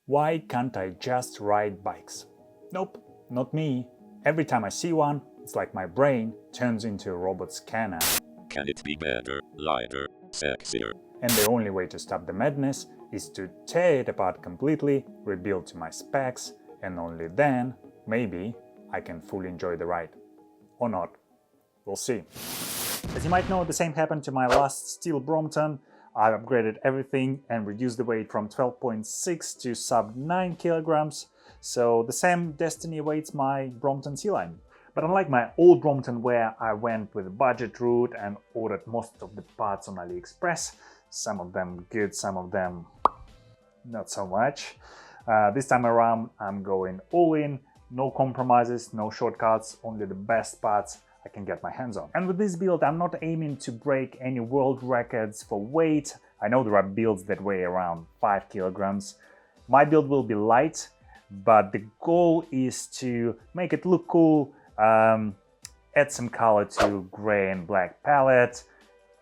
Why can't I just ride bikes? Nope, not me. Every time I see one, it's like my brain turns into a robot scanner. Can it be better, lighter, sexier? And the only way to stop the madness is to tear it apart completely, rebuild to my specs, and only then, maybe, I can fully enjoy the ride. Or not. We'll see. As you might know, the same happened to my last steel Brompton. I upgraded everything and reduced the weight from 12.6 to sub 9 kilograms. So the same destiny awaits my Brompton C-Line. But unlike my old Brompton, where I went with a budget route and ordered most of the parts on AliExpress, some of them good, some of them not so much. This time around, I'm going all in, no compromises, no shortcuts, only the best parts I can get my hands on. And with this build, I'm not aiming to break any world records for weight. I know there are builds that weigh around 5 kilograms. My build will be light, but the goal is to make it look cool, add some color to gray and black palette,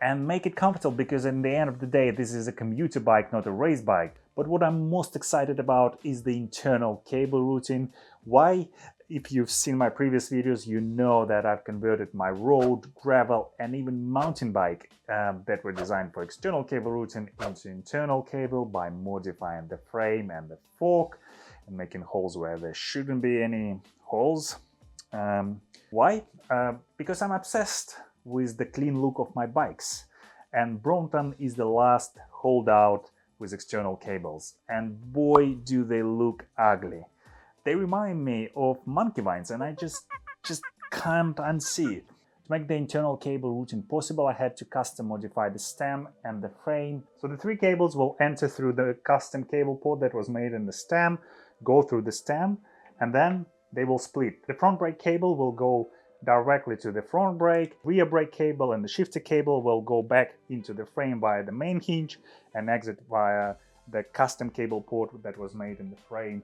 and make it comfortable, because in the end of the day, this is a commuter bike, not a race bike. But what I'm most excited about is the internal cable routing. Why? If you've seen my previous videos, you know that I've converted my road, gravel, and even mountain bike that were designed for external cable routing into internal cable by modifying the frame and the fork and making holes where there shouldn't be any holes. Why? Because I'm obsessed with the clean look of my bikes, and Brompton is the last holdout with external cables, and boy do they look ugly. They remind me of monkey vines, and I just can't unsee it. To make the internal cable routing possible, I had to custom modify the stem and the frame. So the 3 cables will enter through the custom cable port that was made in the stem, go through the stem, and then they will split. The front brake cable will go directly to the front brake, rear brake cable and the shifter cable will go back into the frame via the main hinge and exit via the custom cable port that was made in the frame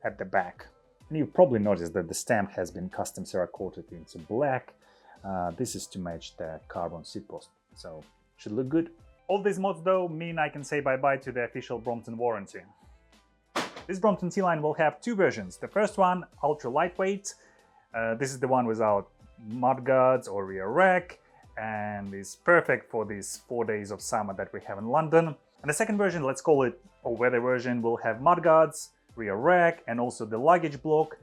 at the back. And you've probably noticed that the stem has been custom cerakoted into black. This is to match the carbon seat post, so should look good. All these mods though mean I can say bye-bye to the official Brompton warranty. This Brompton C-Line will have 2 versions. The first one, ultra lightweight. This is the one without mudguards or rear rack, and is perfect for these 4 days of summer that we have in London. And the second version, let's call it all-weather version, will have mudguards, rear rack, and also the luggage block,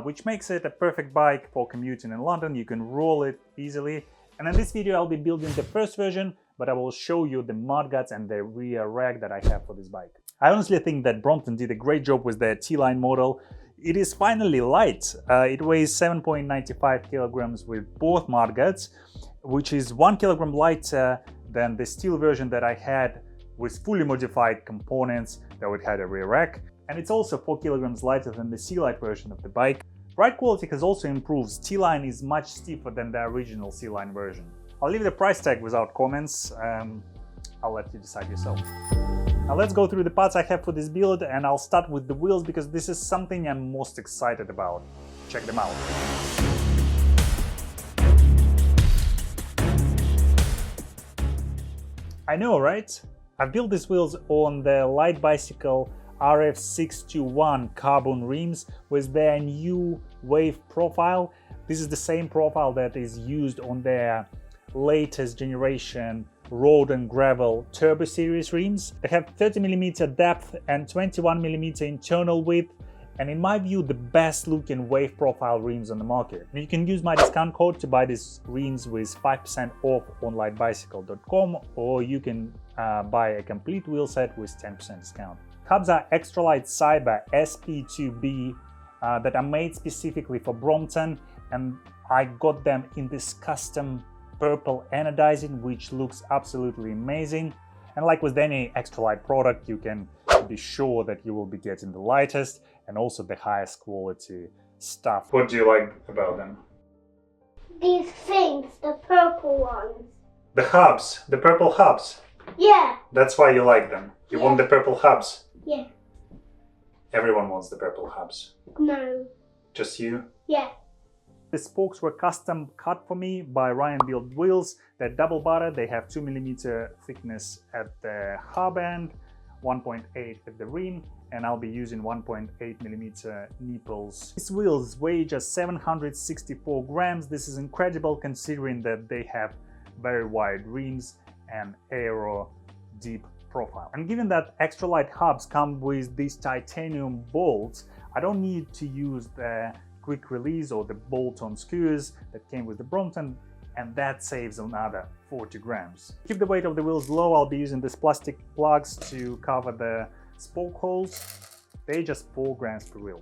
which makes it a perfect bike for commuting in London. You can roll it easily. And in this video, I'll be building the first version, but I will show you the mudguards and the rear rack that I have for this bike. I honestly think that Brompton did a great job with their T-Line model. It is finally light. It weighs 7.95 kilograms with both mudguards, which is 1 kilogram lighter than the steel version that I had with fully modified components that would have a rear rack. And it's also 4 kilograms lighter than the C-Lite version of the bike. Ride quality has also improved. T-Line is much stiffer than the original C-Line version. I'll leave the price tag without comments. I'll let you decide yourself. Now let's go through the parts I have for this build, and I'll start with the wheels because this is something I'm most excited about. Check them out. I know, right? I've built these wheels on the Light Bicycle RF621 carbon rims with their new wave profile. This is the same profile that is used on their latest generation road and gravel turbo series rims. They have 30mm depth and 21mm internal width, and in my view the best looking wave profile rims on the market. And you can use my discount code to buy these rims with 5% off on lightbicycle.com, or you can buy a complete wheel set with 10% discount. Hubs are Extralite Cyber SP2B that are made specifically for Brompton, and I got them in this custom purple anodizing, which looks absolutely amazing. And like with any Extralite product, you can be sure that you will be getting the lightest and also the highest quality stuff. What do you like about them? These things, the purple ones. The hubs, the purple hubs. Yeah. That's why you like them. You want the purple hubs? Yeah. Everyone wants the purple hubs. No. Just you? Yeah. The spokes were custom cut for me by Ryan Build Wheels. They're double butter. They have 2mm thickness at the hub end, 1.8 at the rim, and I'll be using 1.8mm nipples. These wheels weigh just 764 grams. This is incredible considering that they have very wide rims and aero deep profile. And given that Extralite hubs come with these titanium bolts, I don't need to use the quick release or the bolt-on screws that came with the Brompton, and that saves another 40 grams. To keep the weight of the wheels low, I'll be using these plastic plugs to cover the spoke holes. They're just 4 grams per wheel.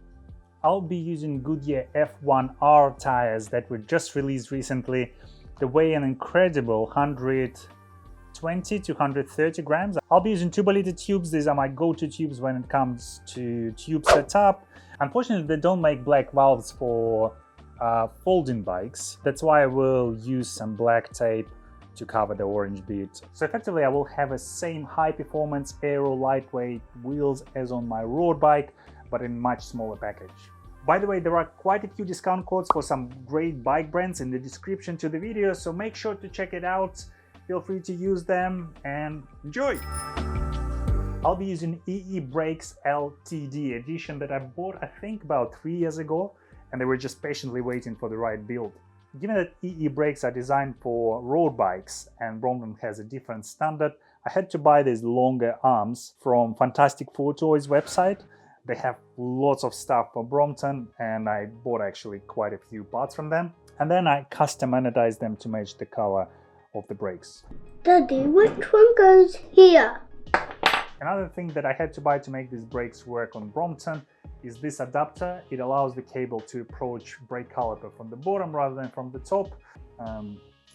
I'll be using Goodyear F1R tires that were just released recently. They weigh an incredible 120 to 130 grams. I'll be using Tubolito tubes. These are my go-to tubes when it comes to tube setup. Unfortunately, they don't make black valves for folding bikes. That's why I will use some black tape to cover the orange bit. So effectively, I will have the same high performance aero lightweight wheels as on my road bike, but in much smaller package. By the way, there are quite a few discount codes for some great bike brands in the description to the video, so make sure to check it out. Feel free to use them and enjoy! I'll be using EE Brakes LTD edition that I bought I think about 3 years ago, and they were just patiently waiting for the right build. Given that EE brakes are designed for road bikes and Brompton has a different standard, I had to buy these longer arms from Fantastic Four Toys website. They have lots of stuff for Brompton, and I bought actually quite a few parts from them. And then I custom anodized them to match the color of the brakes. Daddy, which one goes here? Another thing that I had to buy to make these brakes work on Brompton is this adapter. It allows the cable to approach brake caliper from the bottom rather than from the top.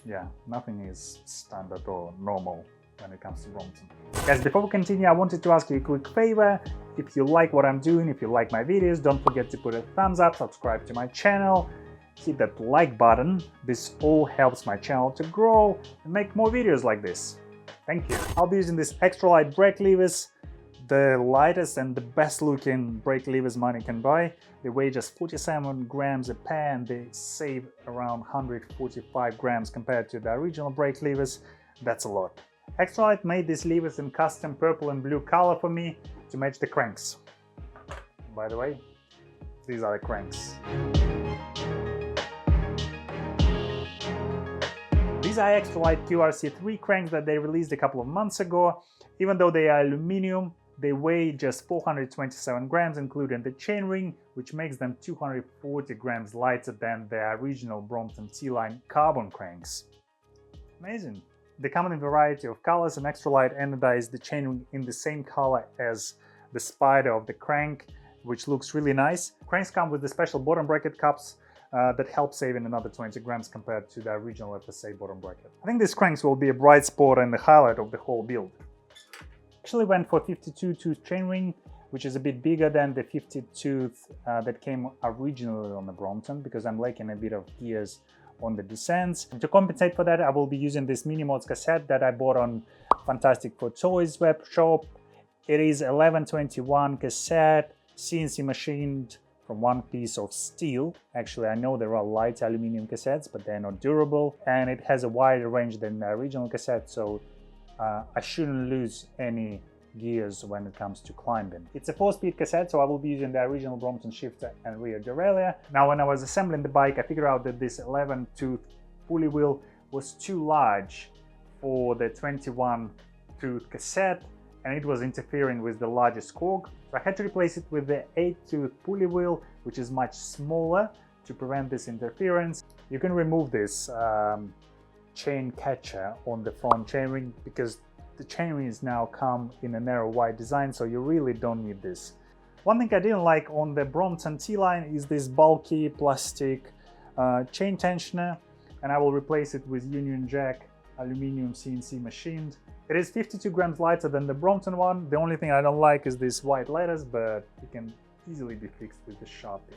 Yeah, nothing is standard or normal when it comes to Brompton. Guys, before we continue, I wanted to ask you a quick favor. If you like what I'm doing, if you like my videos, don't forget to put a thumbs up, subscribe to my channel, hit that like button. This all helps my channel to grow and make more videos like this. Thank you. I'll be using these Extralite brake levers, the lightest and the best looking brake levers money can buy. They weigh just 47 grams a pair and they save around 145 grams compared to the original brake levers. That's a lot. Extralite made these levers in custom purple and blue color for me to match the cranks. By the way, these are the cranks. These are Extralite QRC3 cranks that they released a couple of months ago. Even though they are aluminum, they weigh just 427 grams, including the chainring, which makes them 240 grams lighter than the original Brompton T-line carbon cranks. Amazing! They come in a variety of colors, and Extralite anodized the chainring in the same color as the spider of the crank, which looks really nice. Cranks come with the special bottom bracket cups that help saving another 20 grams compared to the original FSA bottom bracket. I think these cranks will be a bright spot and the highlight of the whole build. Actually went for 52-tooth chainring, which is a bit bigger than the 50-tooth that came originally on the Brompton, because I'm lacking a bit of gears on the descents. And to compensate for that, I will be using this mini mods cassette that I bought on Fantastic Four Toys web shop. It is 1121 cassette, CNC machined from one piece of steel. Actually, I know there are light aluminum cassettes, but they're not durable, and it has a wider range than the original cassette, so I shouldn't lose any gears when it comes to climbing. It's a 4-speed cassette, so I will be using the original Brompton shifter and rear derailleur. Now, when I was assembling the bike, I figured out that this 11-tooth pulley wheel was too large for the 21-tooth cassette, and it was interfering with the largest cog. So I had to replace it with the 8-tooth pulley wheel, which is much smaller, to prevent this interference. You can remove this chain catcher on the front chainring because the chainrings now come in a narrow wide design, so you really don't need this. One thing I didn't like on the Brompton T-line is this bulky plastic chain tensioner, and I will replace it with Union Jack aluminum CNC machined. It is 52 grams lighter than the Brompton one. The only thing I don't like is these white letters, but it can easily be fixed with the Sharpie.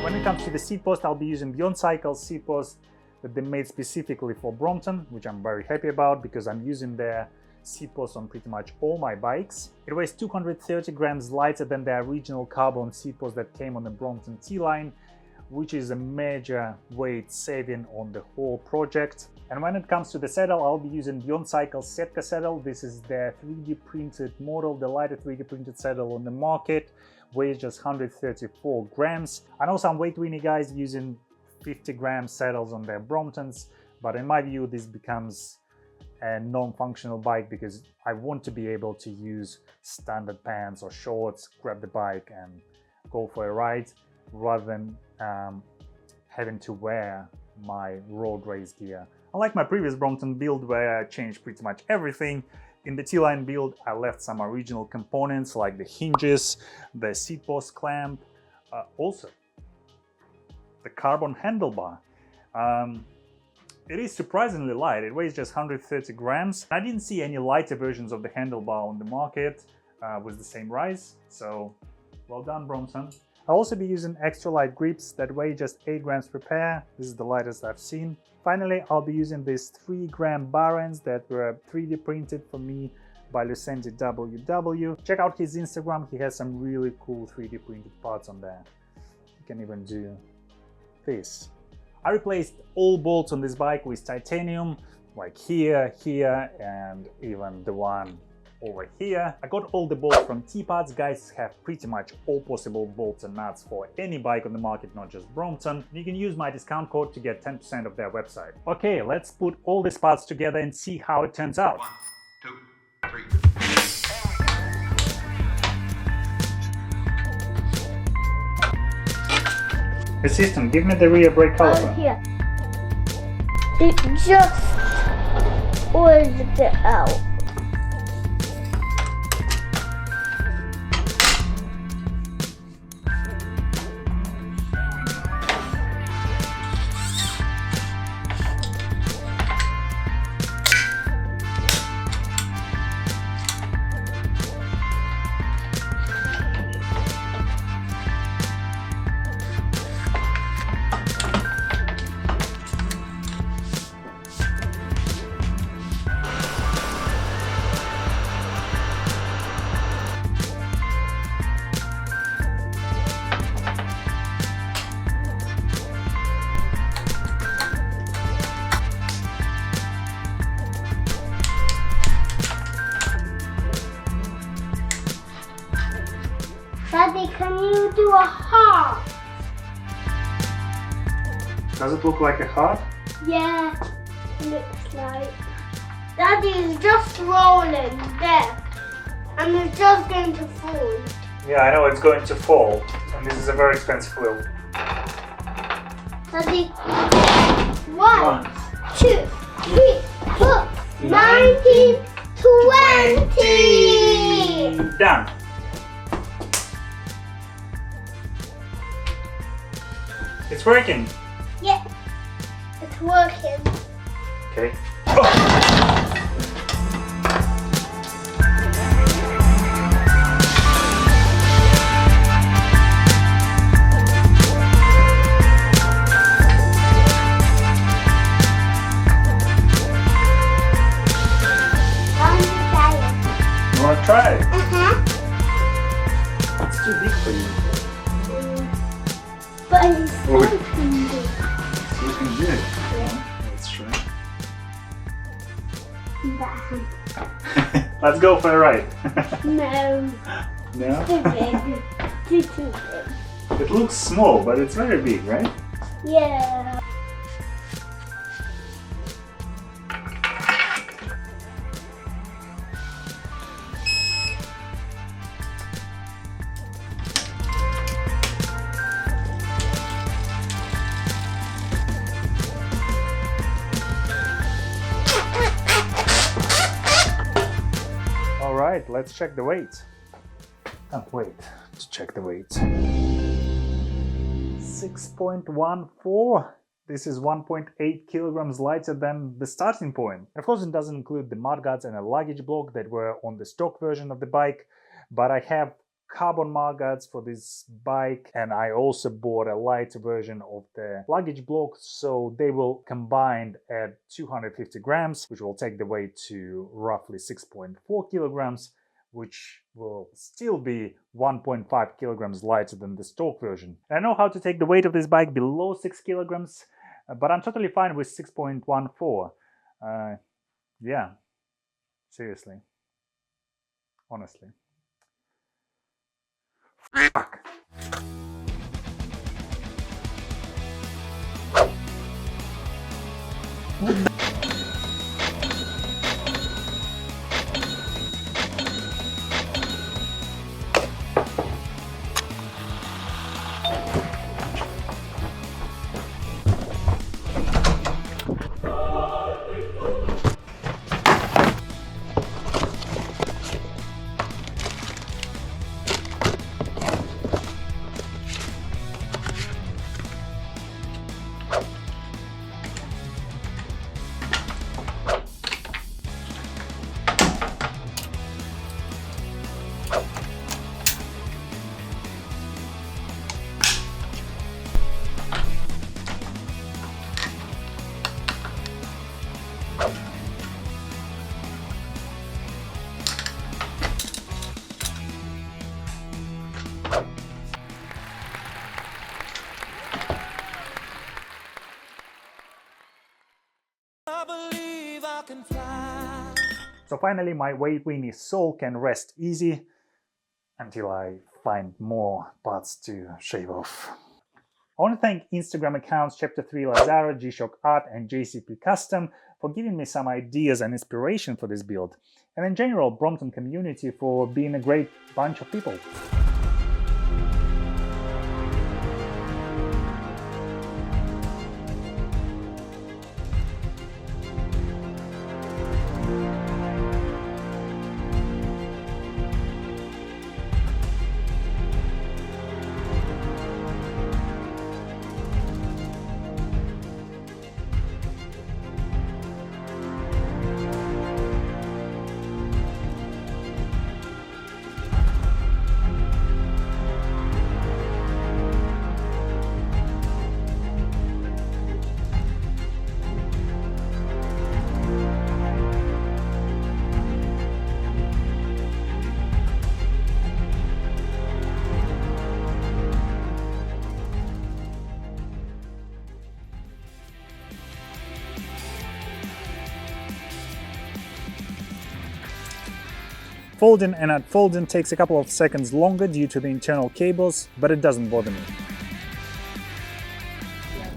When it comes to the seat post, I'll be using Bjorn Cycle's seat post that they made specifically for Brompton, which I'm very happy about because I'm using their seat post on pretty much all my bikes. It weighs 230 grams lighter than the original carbon seat post that came on the Brompton T-line, which is a major weight saving on the whole project. And when it comes to the saddle, I'll be using Bjorn Cycle Setka saddle. This is the 3D printed model, the lighter 3D printed saddle on the market, weighs just 134 grams. I know some weight weenie guys using 50-gram saddles on their Bromptons, but in my view this becomes a non-functional bike because I want to be able to use standard pants or shorts, grab the bike and go for a ride, rather than having to wear my road race gear. Unlike my previous Brompton build where I changed pretty much everything, in the T-Line build I left some original components like the hinges, the Seatpost clamp, also the carbon handlebar. It is surprisingly light, it weighs just 130 grams. I didn't see any lighter versions of the handlebar on the market with the same rise, so well done Brompton. I'll also be using Extralite grips that weigh just 8 grams per pair. This is the lightest I've seen. Finally, I'll be using these 3-gram bar ends that were 3D printed for me by Lucendi WW. Check out his Instagram, he has some really cool 3D printed parts on there. You can even do this. I replaced all bolts on this bike with titanium, like here, here, and even the one over here. I got all the bolts from T-Parts. Guys have pretty much all possible bolts and nuts for any bike on the market, not just Brompton. You can use my discount code to get 10% of their website. Okay, let's put all these parts together and see how it turns out. 1, 2, 3. Assistant, give me the rear brake caliper. Here. It just oiled it out. Daddy, can you do a heart? Does it look like a heart? Yeah, looks like. Daddy is just rolling there, and it's just going to fall. Yeah, I know it's going to fall, and this is a very expensive wheel. Daddy, 1, 2, 3, 4, 19, 20. Done. It's working. Yeah, it's working. Okay. You want to try it? It's too big for you. But it's Oh. looking good. It's looking good. Yeah. Let's try. But, Let's go for a ride. no, No? too big. Too big. It looks small, but it's very big, right? Yeah. Alright, let's check the weight. Can't wait to check the weight. 6.14. This is 1.8 kilograms lighter than the starting point. Of course, it doesn't include the mudguards and a luggage block that were on the stock version of the bike, but I have carbon mudguards for this bike, and I also bought a lighter version of the luggage block, so they will combine at 250 grams, which will take the weight to roughly 6.4 kilograms, which will still be 1.5 kilograms lighter than the stock version. And I know how to take the weight of this bike below 6 kilograms, but I'm totally fine with 6.14. Yeah, seriously, honestly. Fuck. So finally my weight weenie soul can rest easy until I find more parts to shave off. I want to thank Instagram accounts Chapter 3 Lazaro, G-Shock Art and JCP Custom for giving me some ideas and inspiration for this build, and in general Brompton community for being a great bunch of people. Folding and unfolding takes a couple of seconds longer due to the internal cables, but it doesn't bother me.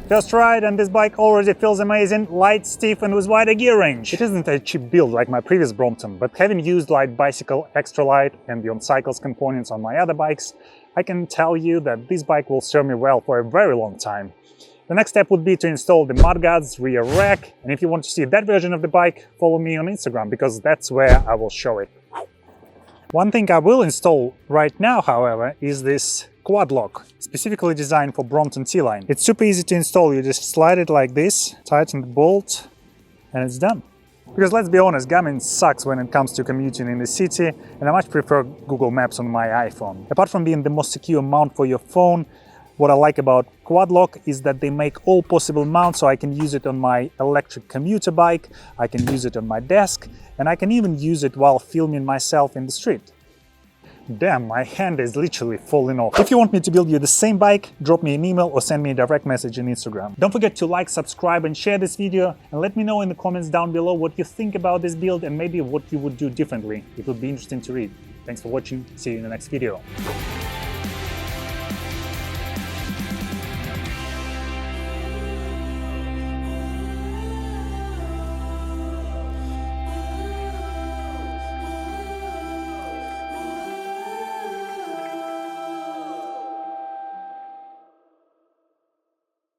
First ride, and this bike already feels amazing, light, stiff and with wider gear range. It isn't a cheap build like my previous Brompton, but having used light bicycle, Extralite and Bjorn cycles components on my other bikes, I can tell you that this bike will serve me well for a very long time. The next step would be to install the mudguards, rear rack, and if you want to see that version of the bike, follow me on Instagram, because that's where I will show it. One thing I will install right now, however, is this quad lock, specifically designed for Brompton T-Line. It's super easy to install, you just slide it like this, tighten the bolt, and it's done. Because let's be honest, Garmin sucks when it comes to commuting in the city, and I much prefer Google Maps on my iPhone. Apart from being the most secure mount for your phone, what I like about quad lock is that they make all possible mounts, so I can use it on my electric commuter bike, I can use it on my desk, and I can even use it while filming myself in the street. Damn, my hand is literally falling off. If you want me to build you the same bike, drop me an email or send me a direct message on Instagram. Don't forget to like, subscribe and share this video, and let me know in the comments down below what you think about this build and maybe what you would do differently. It would be interesting to read. Thanks for watching, see you in the next video.